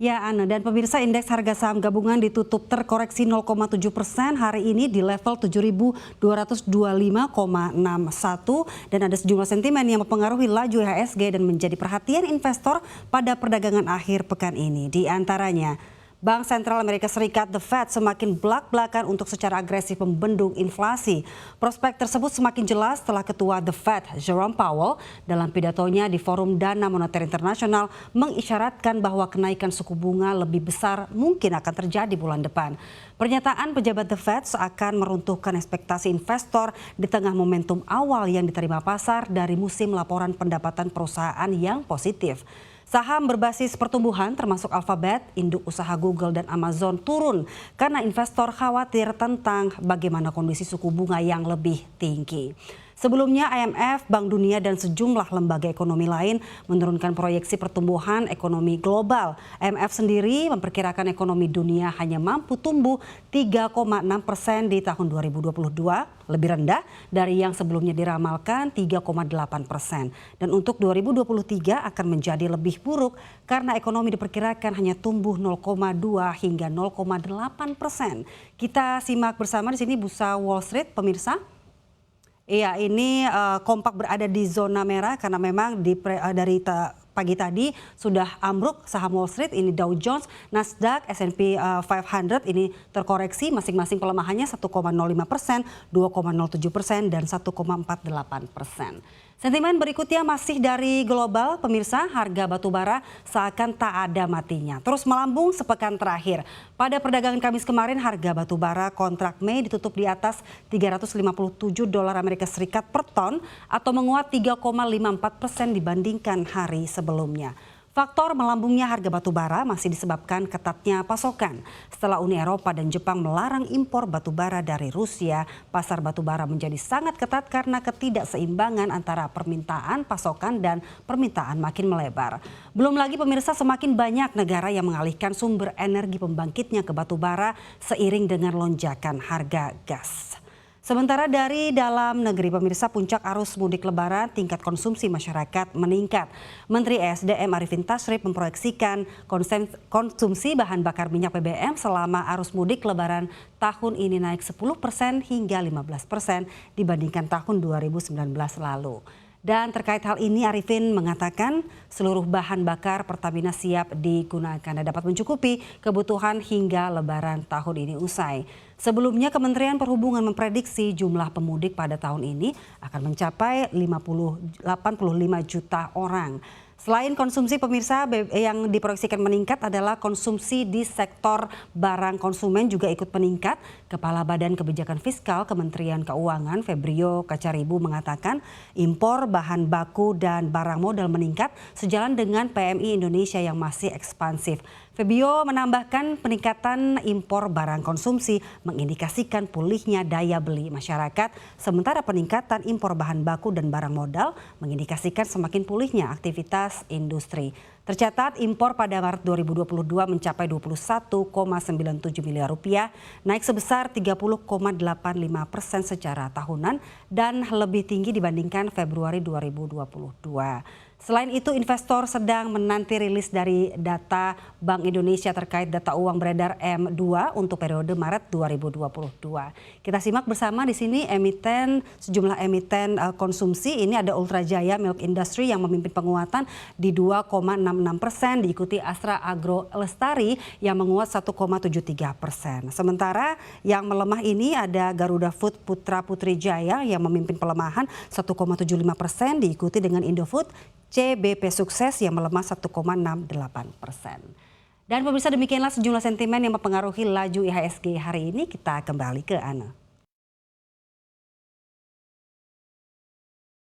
Ya, Ana, dan pemirsa, indeks harga saham gabungan ditutup terkoreksi 0,7% hari ini di level 7.225,61 dan ada sejumlah sentimen yang mempengaruhi laju IHSG dan menjadi perhatian investor pada perdagangan akhir pekan ini. Di antaranya, Bank Sentral Amerika Serikat The Fed semakin belak-belakan untuk secara agresif membendung inflasi. Prospek tersebut semakin jelas setelah Ketua The Fed, Jerome Powell, dalam pidatonya di Forum Dana Moneter Internasional mengisyaratkan bahwa kenaikan suku bunga lebih besar mungkin akan terjadi bulan depan. Pernyataan pejabat The Fed seakan meruntuhkan ekspektasi investor di tengah momentum awal yang diterima pasar dari musim laporan pendapatan perusahaan yang positif. Saham berbasis pertumbuhan termasuk Alphabet, induk usaha Google dan Amazon turun karena investor khawatir tentang bagaimana kondisi suku bunga yang lebih tinggi. Sebelumnya IMF, Bank Dunia dan sejumlah lembaga ekonomi lain menurunkan proyeksi pertumbuhan ekonomi global. IMF sendiri memperkirakan ekonomi dunia hanya mampu tumbuh 3,6% di tahun 2022, lebih rendah dari yang sebelumnya diramalkan 3,8%. Dan untuk 2023 akan menjadi lebih buruk karena ekonomi diperkirakan hanya tumbuh 0,2 hingga 0,8%. Kita simak bersama di sini bursa Wall Street, pemirsa. Iya, ini kompak berada di zona merah karena memang dari pagi tadi sudah ambruk saham Wall Street, ini Dow Jones, Nasdaq, S&P 500 ini terkoreksi masing-masing pelemahannya 1,05%, 2,07% dan 1,48%. Sentimen berikutnya masih dari global, pemirsa, harga batubara seakan tak ada matinya. Terus melambung sepekan terakhir. Pada perdagangan Kamis kemarin, harga batubara kontrak Mei ditutup di atas $357 Amerika Serikat per ton atau menguat 3,54% dibandingkan hari sebelumnya. Faktor melambungnya harga batubara masih disebabkan ketatnya pasokan. Setelah Uni Eropa dan Jepang melarang impor batubara dari Rusia, pasar batubara menjadi sangat ketat karena ketidakseimbangan antara permintaan, pasokan, dan permintaan makin melebar. Belum lagi pemirsa, semakin banyak negara yang mengalihkan sumber energi pembangkitnya ke batubara seiring dengan lonjakan harga gas. Sementara dari dalam negeri, pemirsa, puncak arus mudik lebaran tingkat konsumsi masyarakat meningkat. Menteri ESDM Arifin Tasrif memproyeksikan konsumsi bahan bakar minyak BBM selama arus mudik lebaran tahun ini naik 10% hingga 15% dibandingkan tahun 2019 lalu. Dan terkait hal ini Arifin mengatakan seluruh bahan bakar Pertamina siap digunakan dan dapat mencukupi kebutuhan hingga lebaran tahun ini usai. Sebelumnya Kementerian Perhubungan memprediksi jumlah pemudik pada tahun ini akan mencapai 85 juta orang. Selain konsumsi, pemirsa, yang diproyeksikan meningkat adalah konsumsi di sektor barang konsumen juga ikut meningkat. Kepala Badan Kebijakan Fiskal Kementerian Keuangan Febrio Kacaribu mengatakan impor bahan baku dan barang modal meningkat sejalan dengan PMI Indonesia yang masih ekspansif. Febio menambahkan peningkatan impor barang konsumsi mengindikasikan pulihnya daya beli masyarakat, sementara peningkatan impor bahan baku dan barang modal mengindikasikan semakin pulihnya aktivitas industri. Tercatat impor pada Maret 2022 mencapai 21,97 miliar rupiah, naik sebesar 30,85% secara tahunan dan lebih tinggi dibandingkan Februari 2022. Selain itu, investor sedang menanti rilis dari data Bank Indonesia terkait data uang beredar M2 untuk periode Maret 2022. Kita simak bersama di sini sejumlah emiten konsumsi. Ini ada Ultra Jaya Milk Industry yang memimpin penguatan di 2,66%, diikuti Astra Agro Lestari yang menguat 1,73%. Sementara yang melemah ini ada Garuda Food Putra Putri Jaya yang memimpin pelemahan 1,75%, diikuti dengan Indofood CBP Sukses yang melemah 1,68%. Dan pemirsa, demikianlah sejumlah sentimen yang mempengaruhi laju IHSG hari ini. Kita kembali ke Ana.